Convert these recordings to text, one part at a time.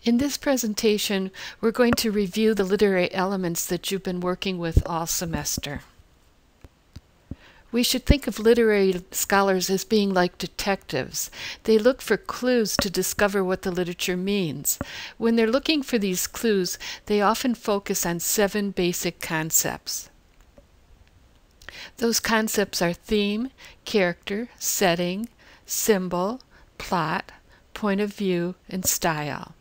In this presentation, we're going to review the literary elements that you've been working with all semester. We should think of literary scholars as being like detectives. They look for clues to discover what the literature means. When they're looking for these clues, they often focus on 7 basic concepts. Those concepts are theme, character, setting, symbol, plot, point of view, and style.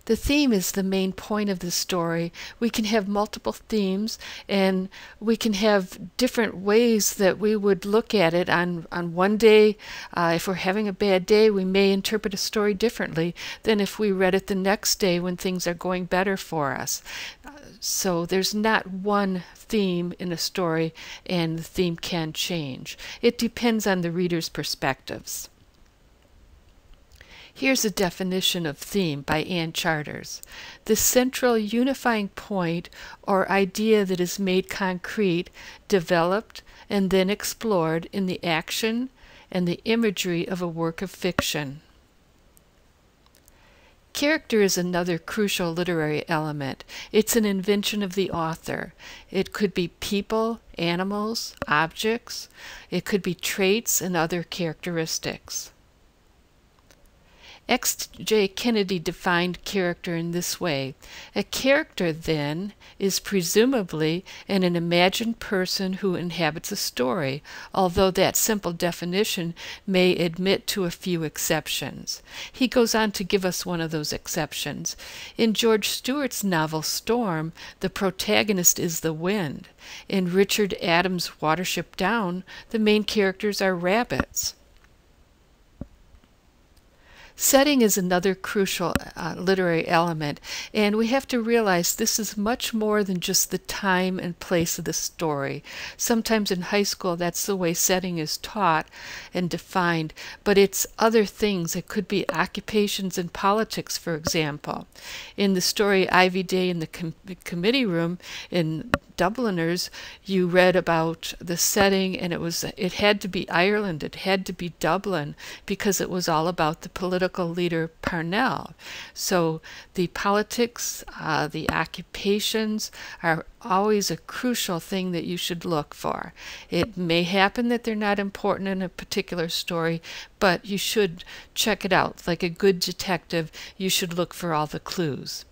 The theme is the main point of the story. We can have multiple themes, and we can have different ways that we would look at it. On one day, if we're having a bad day, we may interpret a story differently than if we read it the next day when things are going better for us. So there's not one theme in a story, and the theme can change. It depends on the reader's perspectives. Here's a definition of theme by Ann Charters. The central unifying point or idea that is made concrete, developed, and then explored in the action and the imagery of a work of fiction. Character is another crucial literary element. It's an invention of the author. It could be people, animals, objects. It could be traits and other characteristics. X.J. Kennedy defined character in this way. A character, then, is presumably an imagined person who inhabits a story, although that simple definition may admit to a few exceptions. He goes on to give us one of those exceptions. In George Stewart's novel Storm, the protagonist is the wind. In Richard Adams' Watership Down, the main characters are rabbits. Setting is another crucial literary element, and we have to realize this is much more than just the time and place of the story. Sometimes in high school that's the way setting is taught and defined, but it's other things. It could be occupations and politics, for example. In the story Ivy Day in the Committee Room in Dubliners, you read about the setting, and it had to be Ireland, it had to be Dublin, because it was all about the political leader Parnell. So the politics, the occupations are always a crucial thing that you should look for. It may happen that they're not important in a particular story, but you should check it out. Like a good detective, you should look for all the clues.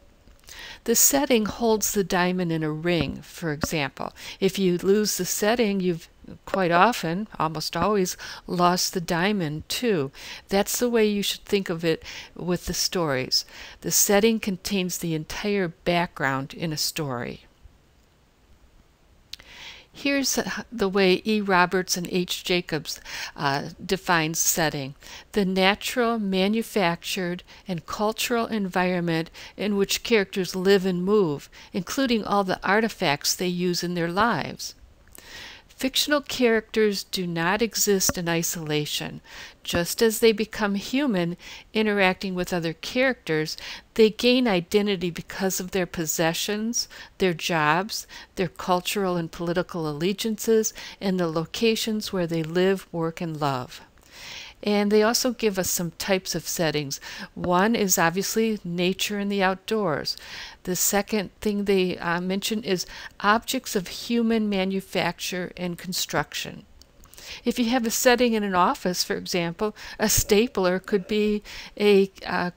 The setting holds the diamond in a ring, for example. If you lose the setting, you've quite often, almost always, lost the diamond too. That's the way you should think of it with the stories. The setting contains the entire background in a story. Here's the way E. Roberts and H. Jacobs defines setting: the natural, manufactured, and cultural environment in which characters live and move, including all the artifacts they use in their lives. Fictional characters do not exist in isolation. Just as they become human, interacting with other characters, they gain identity because of their possessions, their jobs, their cultural and political allegiances, and the locations where they live, work, and love. And they also give us some types of settings. One is obviously nature and the outdoors. The second thing they mention is objects of human manufacture and construction. If you have a setting in an office, for example, a stapler could be a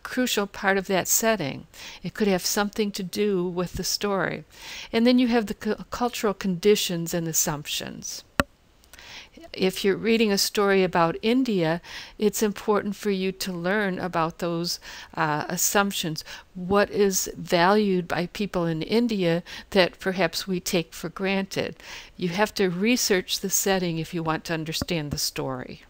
crucial part of that setting. It could have something to do with the story. And then you have the cultural conditions and assumptions. If you're reading a story about India, it's important for you to learn about those assumptions. What is valued by people in India that perhaps we take for granted? You have to research the setting if you want to understand the story.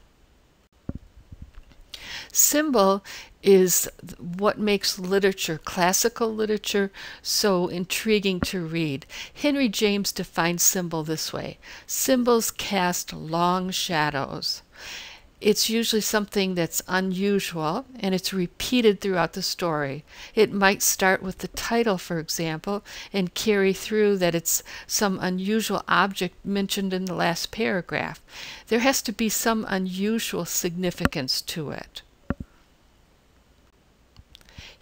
Symbol is what makes literature, classical literature, so intriguing to read. Henry James defines symbol this way: symbols cast long shadows. It's usually something that's unusual, and it's repeated throughout the story. It might start with the title, for example, and carry through that it's some unusual object mentioned in the last paragraph. There has to be some unusual significance to it.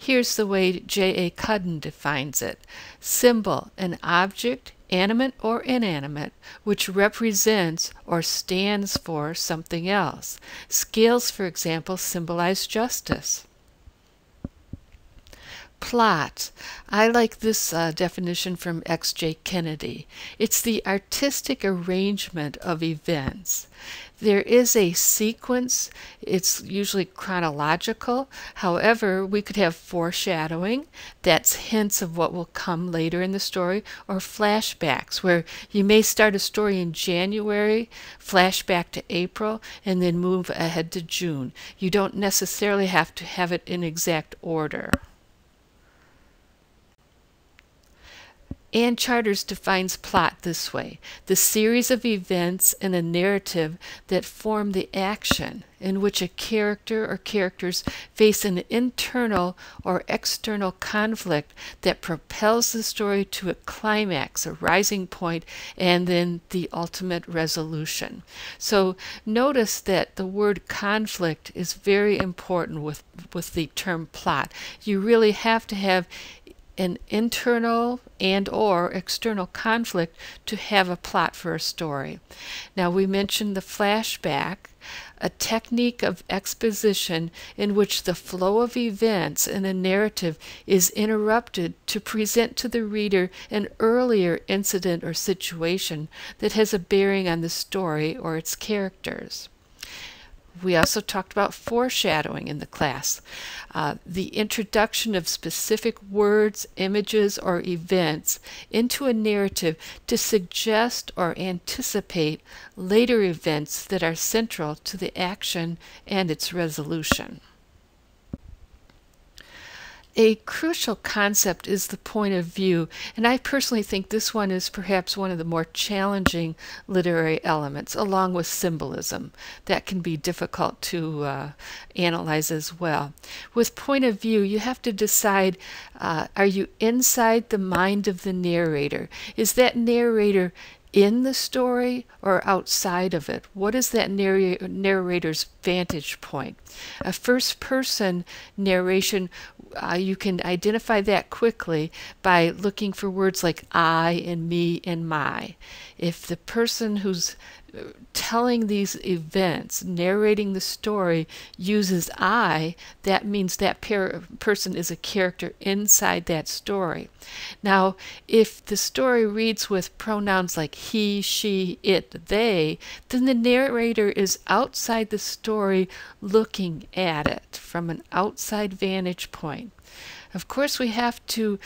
Here's the way J.A. Cudden defines it. Symbol, an object, animate or inanimate, which represents or stands for something else. Scales, for example, symbolize justice. Plot. I like this definition from X.J. Kennedy. It's the artistic arrangement of events. There is a sequence. It's usually chronological. However, we could have foreshadowing. That's hints of what will come later in the story, or flashbacks, where you may start a story in January, flashback to April, and then move ahead to June. You don't necessarily have to have it in exact order. Ann Charters defines plot this way: the series of events in a narrative that form the action in which a character or characters face an internal or external conflict that propels the story to a climax, a rising point, and then the ultimate resolution. So notice that the word conflict is very important with the term plot. You really have to have an internal and or external conflict to have a plot for a story. Now, we mentioned the flashback, a technique of exposition in which the flow of events in a narrative is interrupted to present to the reader an earlier incident or situation that has a bearing on the story or its characters. We also talked about foreshadowing in the class. The introduction of specific words, images, or events into a narrative to suggest or anticipate later events that are central to the action and its resolution. A crucial concept is the point of view, and I personally think this one is perhaps one of the more challenging literary elements, along with symbolism. That can be difficult to analyze as well. With point of view, you have to decide, are you inside the mind of the narrator? Is that narrator in the story or outside of it? What is that narrator's vantage point? A first-person narration, you can identify that quickly by looking for words like I and me and my. If the person who's telling these events, narrating the story, uses I, that means that person is a character inside that story. Now, if the story reads with pronouns like he, she, it, they, then the narrator is outside the story looking at it from an outside vantage point. Of course, we have to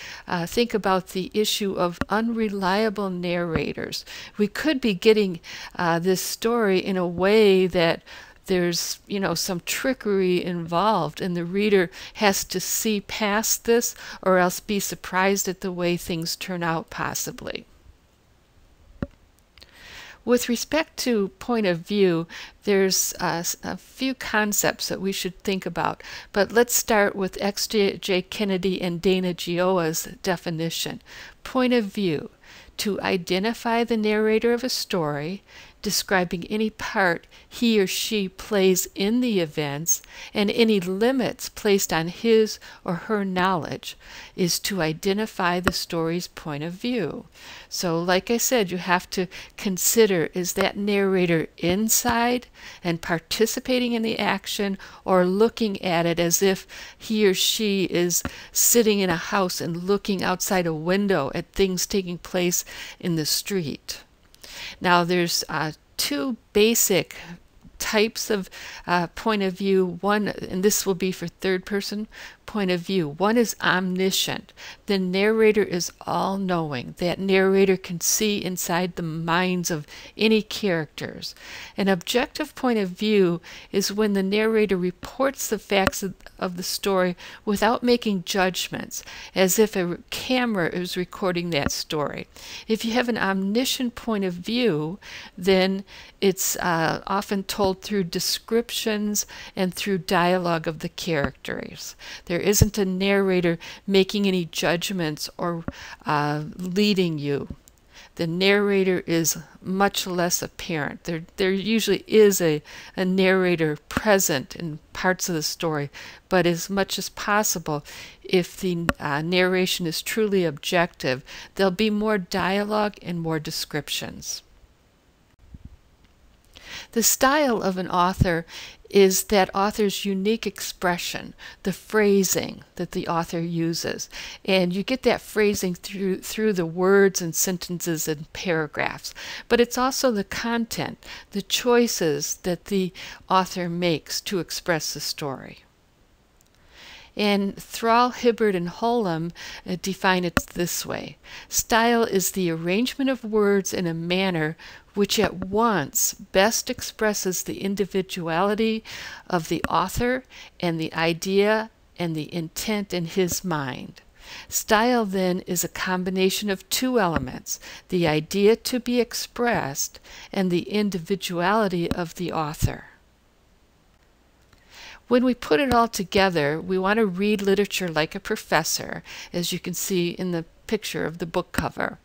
think about the issue of unreliable narrators. We could be getting this story in a way that there's, some trickery involved, and the reader has to see past this or else be surprised at the way things turn out, possibly. With respect to point of view, there's a few concepts that we should think about, but let's start with X.J. Kennedy and Dana Gioa's definition. Point of view: to identify the narrator of a story, describing any part he or she plays in the events, and any limits placed on his or her knowledge, is to identify the story's point of view. So, like I said, you have to consider, is that narrator inside and participating in the action, or looking at it as if he or she is sitting in a house and looking outside a window at things taking place in the street? Now, there's two basic types of point of view. One, and this will be for third person point of view. One is omniscient. The narrator is all-knowing. That narrator can see inside the minds of any characters. An objective point of view is when the narrator reports the facts of the story without making judgments, as if a camera is recording that story. If you have an omniscient point of view, then it's often told through descriptions and through dialogue of the characters. There isn't a narrator making any judgments or leading you. the narrator is much less apparent. There usually is a narrator present in parts of the story, but as much as possible, if the narration is truly objective, there'll be more dialogue and more descriptions. The style of an author is that author's unique expression, the phrasing that the author uses. And you get that phrasing through the words and sentences and paragraphs. But it's also the content, the choices that the author makes to express the story. And Thrall, Hibbert, and Holm define it this way. Style is the arrangement of words in a manner which at once best expresses the individuality of the author and the idea and the intent in his mind. Style, then, is a combination of two elements, the idea to be expressed and the individuality of the author. When we put it all together, we want to read literature like a professor, as you can see in the picture of the book cover.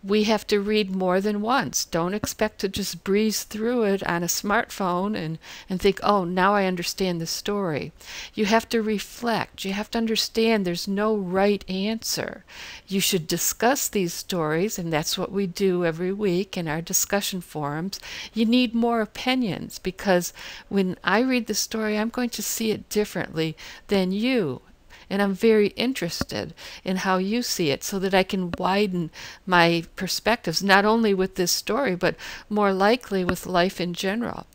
We have to read more than once. Don't expect to just breeze through it on a smartphone and think, oh, now I understand the story. You have to reflect. You have to understand there's no right answer. You should discuss these stories, and that's what we do every week in our discussion forums. You need more opinions, because when I read the story, I'm going to see it differently than you. And I'm very interested in how you see it so that I can widen my perspectives, not only with this story, but more likely with life in general.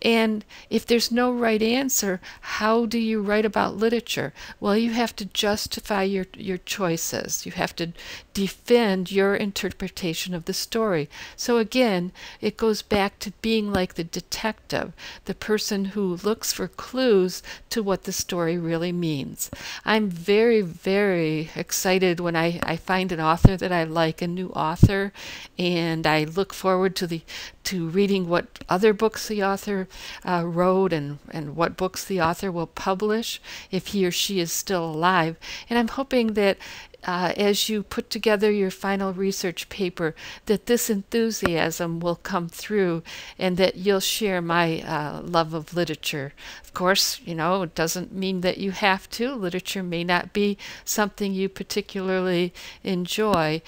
And if there's no right answer, how do you write about literature? Well, you have to justify your choices. You have to defend your interpretation of the story. So again, it goes back to being like the detective, the person who looks for clues to what the story really means. I'm very, very excited when I find an author that I like, a new author, and I look forward to reading what other books the author wrote and what books the author will publish if he or she is still alive. And I'm hoping that as you put together your final research paper, that this enthusiasm will come through and that you'll share my love of literature. Of course, you know, it doesn't mean that you have to. Literature may not be something you particularly enjoy,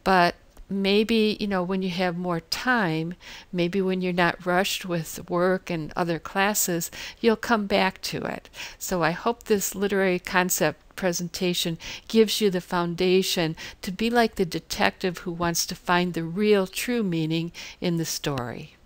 but maybe, you know, when you have more time, maybe when you're not rushed with work and other classes, you'll come back to it. So I hope this literary concept presentation gives you the foundation to be like the detective who wants to find the real, true meaning in the story.